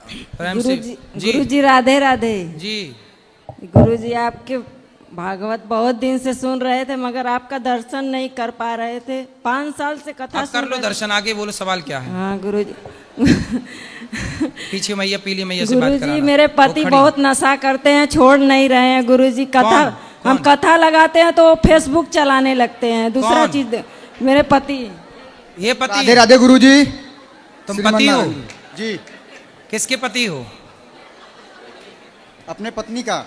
प्रेम से जी। गुरु जी राधे राधे जी। गुरु जी आपके भागवत बहुत दिन से सुन रहे थे मगर आपका दर्शन नहीं कर पा रहे थे। 5 साल से कथा अब कर लो दर्शन, आगे बोलो सवाल क्या है। हाँ गुरु जी। पीछे मैया, पीली मैया से बात गुरु जी कराना। मेरे पति बहुत नशा करते हैं, छोड़ नहीं रहे हैं गुरु जी। कथा हम कथा लगाते हैं तो फेसबुक चलाने लगते हैं। दूसरा चीज मेरे पति। ये पति? राधे राधे गुरु जी। तुम पति हो? जी। किसके पति हो? अपने पत्नी का।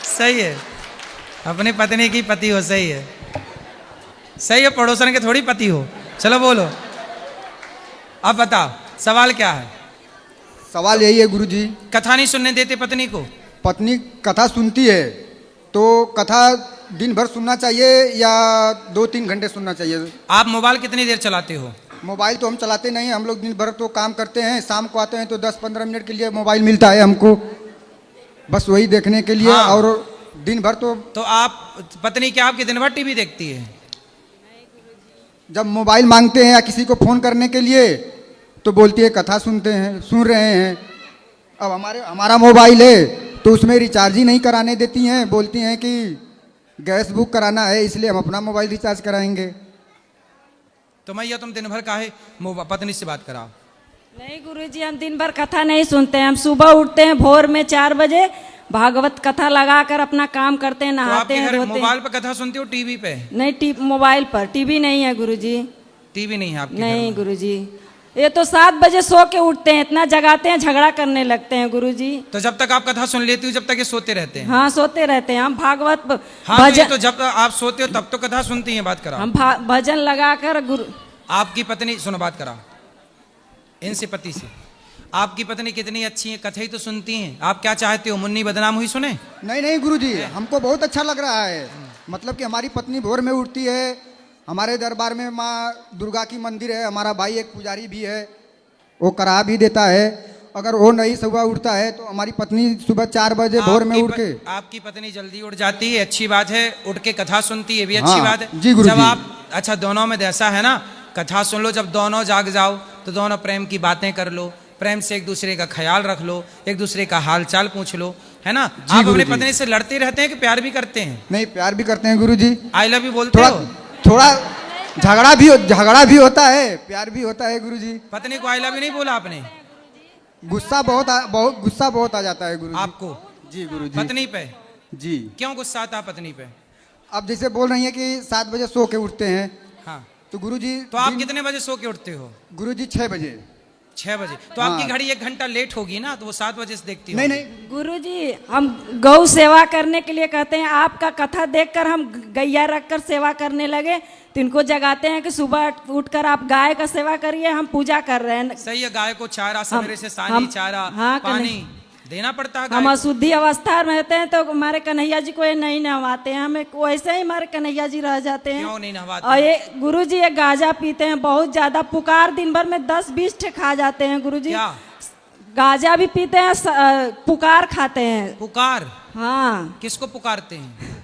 सही है, अपनी पत्नी की पति हो। सही है, सही है, पड़ोसन के थोड़ी पति हो। चलो बोलो, अब बताओ सवाल क्या है। सवाल यही है गुरु जी, कथा नहीं सुनने देते पत्नी को? पत्नी कथा सुनती है तो कथा दिन भर सुनना चाहिए या 2-3 घंटे सुनना चाहिए? आप मोबाइल कितनी देर चलाते हो? मोबाइल तो हम चलाते नहीं, हम लोग दिन भर तो काम करते हैं, शाम को आते हैं तो 10-15 मिनट के लिए मोबाइल मिलता है हमको, बस वही देखने के लिए। हाँ। और दिन भर तो आप पत्नी क्या आपकी दिन भर टीवी देखती है? जब मोबाइल मांगते हैं या किसी को फोन करने के लिए तो बोलती है कथा सुनते हैं, सुन रहे हैं। अब हमारा मोबाइल है तो उसमें रिचार्ज ही नहीं कराने देती हैं, बोलती हैं कि गैस बुक कराना है इसलिए हम अपना मोबाइल रिचार्ज कराएंगे। तो मैया तुम दिन भर काहे पत्नी से बात कराओ? नहीं गुरुजी, हम दिन भर कथा नहीं सुनते हैं। हम सुबह उठते हैं भोर में 4 बजे, भागवत कथा लगाकर अपना काम करते हैं, नहाते हैं, धोते हैं। मोबाइल पर कथा सुनते हो टीवी पे? नहीं, मोबाइल पर। टीवी नहीं है गुरुजी। टीवी नहीं है आपके? नहीं गुरुजी, ये तो 7 बजे सो के उठते हैं, इतना जगाते हैं, झगड़ा करने लगते हैं गुरुजी। तो जब तक आप कथा सुन लेती हो जब तक ये सोते रहते हैं? हाँ सोते रहते हैं हम भागवत हाँ, भजन। तो जब आप सोते हो तब तो कथा सुनती हैं, बात कराओ। हम भजन लगाकर गुरु। आपकी पत्नी, सुनो बात कराओ इनसे, पति से। आपकी पत्नी कितनी अच्छी है, कथा ही तो सुनती हैं। आप क्या चाहते हो, मुन्नी बदनाम हुई सुने? नहीं नहीं गुरुजी, हमको बहुत अच्छा लग रहा है। मतलब कि हमारी पत्नी भोर में उठती है, हमारे दरबार में माँ दुर्गा की मंदिर है, हमारा भाई एक पुजारी भी है, वो करा भी देता है। अगर वो नहीं सुबह उठता है तो हमारी पत्नी सुबह 4 बजे भोर में उठ के। आपकी पत्नी जल्दी उठ जाती है, अच्छी बात है, उठ के कथा सुनती है, भी अच्छी हाँ, बात है जी गुरुजी। जब आप, अच्छा दोनों में ऐसा है ना, कथा सुन लो, जब दोनों जाग जाओ तो दोनों प्रेम की बातें कर लो, प्रेम से एक दूसरे का ख्याल रख लो, एक दूसरे का हाल चाल पूछ लो, है ना। आप अपनी पत्नी से लड़ते रहते हैं कि प्यार भी करते हैं? नहीं, प्यार भी करते हैं गुरुजी। आई लव यू बोलते हो? थोड़ा झगड़ा भी होता है, प्यार भी होता है गुरुजी। पत्नी को आई लव यू नहीं बोला आपने? गुस्सा बहुत आ जाता है गुरुजी। आपको? जी गुरुजी। पत्नी पे? जी। क्यों गुस्सा आता पत्नी पे? अब जैसे बोल रही है कि 7 बजे सो के उठते हैं। हाँ, तो गुरुजी, तो आप कितने बजे सो के उठते हो? गुरुजी 6 बजे। 6 बजे? तो हाँ। आपकी घड़ी 1 घंटा लेट होगी ना, तो वो 7 बजे से देखती हो? नहीं नहीं गुरुजी, हम गौ सेवा करने के लिए कहते हैं। आपका कथा देखकर हम गैया रखकर सेवा करने लगे, तो इनको जगाते हैं कि सुबह उठकर आप गाय का सेवा करिए, हम पूजा कर रहे हैं। सही है, गाय को चारा सवेरे से सानी चारा, हाँ, पानी देना पड़ता है। हम अशुद्धि अवस्था में रहते हैं तो हमारे कन्हैया जी को ये नहीं नहवाते हैं, हमें वैसे ही हमारे कन्हैया जी रह जाते हैं। क्यों नहीं नहवाते? और ये गुरुजी ये गांजा पीते हैं बहुत ज्यादा, पुकार दिन भर में 10-20 ठे खा जाते हैं गुरुजी। क्या? गांजा भी पीते हैं, पुकार खाते हैं। पुकार? हाँ। किसको पुकारते हैं?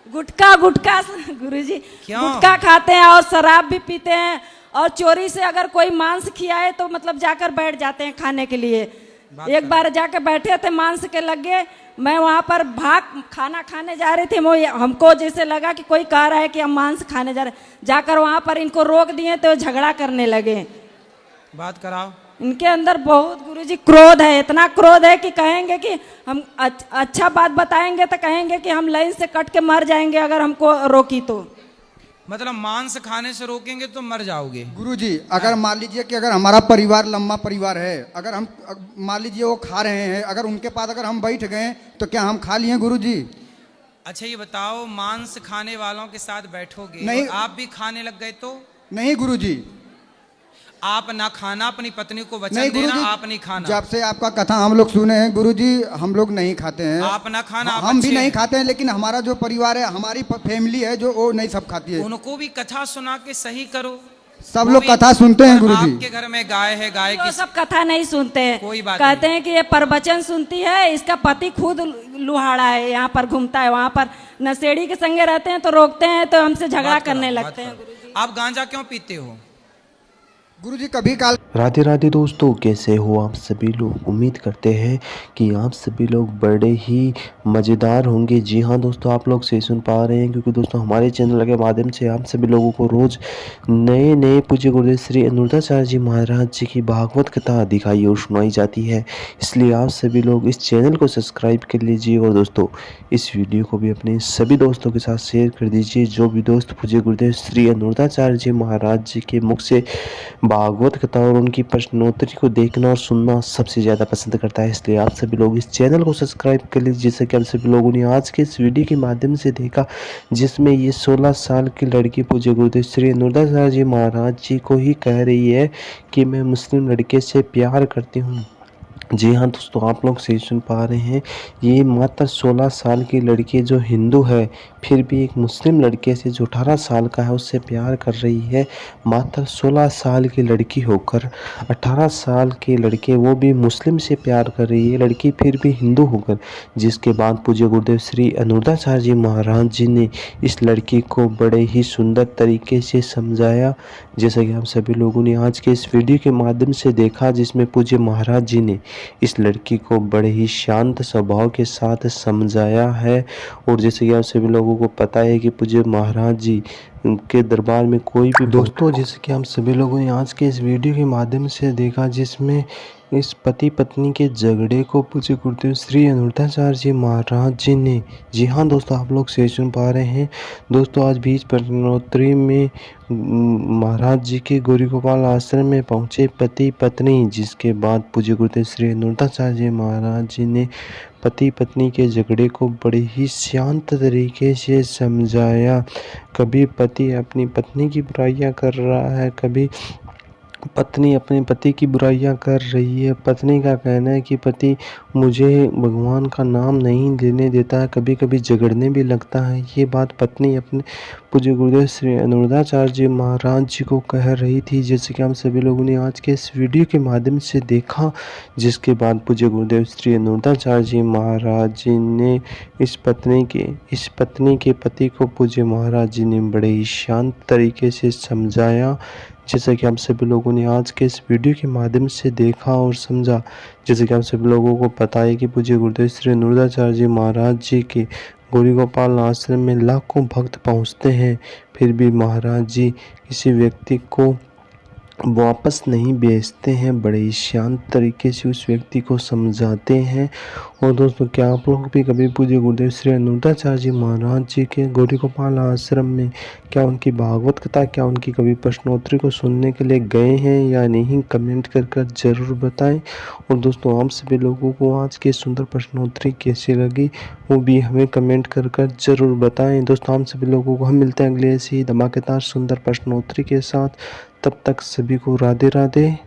गुटखा गुरुजी, क्यों? गुटखा खाते हैं और शराब भी पीते हैं, और चोरी से अगर कोई मांस खियाए तो मतलब जाकर बैठ जाते हैं खाने के लिए। एक बार जाकर बैठे थे, मांस के लगे, मैं वहाँ पर खाना खाने जा रही थी, वो हमको जैसे लगा कि कोई कह रहा है कि हम मांस खाने जा रहे हैं, जाकर वहाँ पर इनको रोक दिए तो झगड़ा करने लगे। बात कराओ। इनके अंदर बहुत गुरुजी क्रोध है, इतना क्रोध है कि कहेंगे कि हम अच्छा बात बताएंगे तो कहेंगे कि हम लाइन से कट के मर जाएंगे अगर हमको रोकी तो। मतलब मांस खाने से रोकेंगे तो मर जाओगे? गुरुजी, अगर मान लीजिए कि अगर हमारा परिवार लंबा परिवार है, अगर हम मान लीजिए वो खा रहे हैं, अगर उनके पास अगर हम बैठ गए तो क्या हम खा लिए गुरुजी? अच्छा ये बताओ, मांस खाने वालों के साथ बैठोगे नहीं, और आप भी खाने लग गए तो? नहीं गुरुजी, आप ना खाना, अपनी पत्नी को वचन देना आप नहीं खाना। जब से आपका कथा हम लोग सुने हैं गुरुजी, हम लोग नहीं खाते हैं। आप ना खाना, हम भी नहीं खाते हैं, लेकिन हमारा जो परिवार है, हमारी फैमिली है जो वो नहीं सब खाती है। उनको भी कथा सुना के सही करो। सब लोग कथा सुनते हैं गुरुजी। आपके घर में गाय है, गाय की सब कथा नहीं सुनते हैं, कोई बात कहते हैं कि ये प्रवचन सुनती है, इसका पति खुद लुहाड़ा है, यहाँ पर घूमता है, वहाँ पर नशेड़ी के संगे रहते हैं तो रोकते हैं तो हमसे झगड़ा करने लगते हैं। आप गांजा क्यों पीते हो? गुरुजी कभी काल राधे राधे दोस्तों, कैसे हो आप सभी लोग। उम्मीद करते हैं कि आप सभी लोग बड़े ही मज़ेदार होंगे। जी हाँ दोस्तों, आप लोग सही सुन पा रहे हैं, क्योंकि दोस्तों हमारे चैनल के माध्यम से आप सभी लोगों को रोज़ नए नए पूज्य गुरुदेव श्री अनुरुद्धाचार्य जी महाराज जी की भागवत कथा दिखाई और सुनाई जाती है। इसलिए आप सभी लोग इस चैनल को सब्सक्राइब कर लीजिए और दोस्तों इस वीडियो को भी अपने सभी दोस्तों के साथ शेयर कर दीजिए। जो भी दोस्त पूज्य गुरुदेव श्री अनुरुद्धाचार्य जी महाराज जी के मुख से भागवत कथा और उनकी प्रश्नोत्तरी को देखना और सुनना सबसे ज़्यादा पसंद करता है, इसलिए आप सभी लोग इस चैनल को सब्सक्राइब कर लीजिए। जैसे कि आप सभी लोगों ने आज के इस वीडियो के माध्यम से देखा, जिसमें ये 16 साल की लड़की पूज्य गुरुदेव श्री अनुरुद्धाचार्य जी महाराज जी को ही कह रही है कि मैं मुस्लिम लड़के से प्यार करती हूँ। जी हाँ दोस्तों, आप लोग सही सुन पा रहे हैं। ये मात्र 16 साल की लड़की जो हिंदू है, फिर भी एक मुस्लिम लड़के से जो 18 साल का है उससे प्यार कर रही है। मात्र 16 साल की लड़की होकर 18 साल के लड़के, वो भी मुस्लिम से प्यार कर रही है लड़की, फिर भी हिंदू होकर। जिसके बाद पूज्य गुरुदेव श्री अनुरुद्धाचार्य जी महाराज जी ने इस लड़की को बड़े ही सुंदर तरीके से समझाया, जैसा कि आप सभी लोगों ने आज के इस वीडियो के माध्यम से देखा, जिसमें पूज्य महाराज जी ने इस लड़की को बड़े ही शांत स्वभाव के साथ समझाया है। और जैसे कि आप सभी लोगों को पता है कि पूज्य महाराज जी के दरबार में कोई भी दोस्तों, जैसे कि हम सभी लोगों ने आज के इस वीडियो के माध्यम से देखा, जिसमें इस पति पत्नी के झगड़े को पूज्य गुरुदेव श्री अनुरुद्धाचार्य जी महाराज जी ने, जी हाँ दोस्तों आप लोग सही सुन पा रहे हैं दोस्तों, आज बीच प्रश्नोत्तरी में महाराज जी के गौरी गोपाल आश्रम में पहुंचे पति पत्नी। जिसके बाद पूज्य गुरुदेव श्री अनुरुद्धाचार्य जी महाराज जी ने पति पत्नी के झगड़े को बड़े ही शांत तरीके से समझाया। कभी पति अपनी पत्नी की बुराइयां कर रहा है, कभी पत्नी अपने पति की बुराइयां कर रही है। पत्नी का कहना है कि पति मुझे भगवान का नाम नहीं लेने देता है, कभी कभी झगड़ने भी लगता है। ये बात पत्नी अपने पूज्य गुरुदेव श्री अनुरुद्धाचार्य जी महाराज जी को कह रही थी, जैसे कि हम सभी लोगों ने आज के इस वीडियो के माध्यम से देखा। जिसके बाद पूज्य गुरुदेव श्री अनुरुद्धाचार्य जी महाराज जी ने इस पत्नी के पति को पूज्य महाराज जी ने बड़े ही शांत तरीके से समझाया, जैसा कि हम सभी लोगों ने आज के इस वीडियो के माध्यम से देखा और समझा। जैसे कि हम सभी लोगों को पता है कि पूज्य गुरुदेव श्री अनुरुद्धाचार्य जी महाराज जी के गौरी गोपाल आश्रम में लाखों भक्त पहुंचते हैं, फिर भी महाराज जी किसी व्यक्ति को वापस नहीं भेजते हैं, बड़े ही शांत तरीके से उस व्यक्ति को समझाते हैं। और दोस्तों, क्या आप लोग भी कभी पूज्य गुरुदेव श्री अनुरुद्धाचार्य जी महाराज जी के गौरी गोपाल आश्रम में, क्या उनकी भागवत कथा, क्या उनकी कभी प्रश्नोत्तरी को सुनने के लिए गए हैं या नहीं, कमेंट कर ज़रूर बताएं। और दोस्तों, आप सभी लोगों को आज की सुंदर प्रश्नोत्तरी कैसी लगी वो भी हमें कमेंट कर ज़रूर बताएं। दोस्तों, हम सभी लोगों को हम मिलते हैं अगले ऐसी धमाकेदार सुंदर प्रश्नोत्तरी के साथ। तब तक सभी को राधे राधे।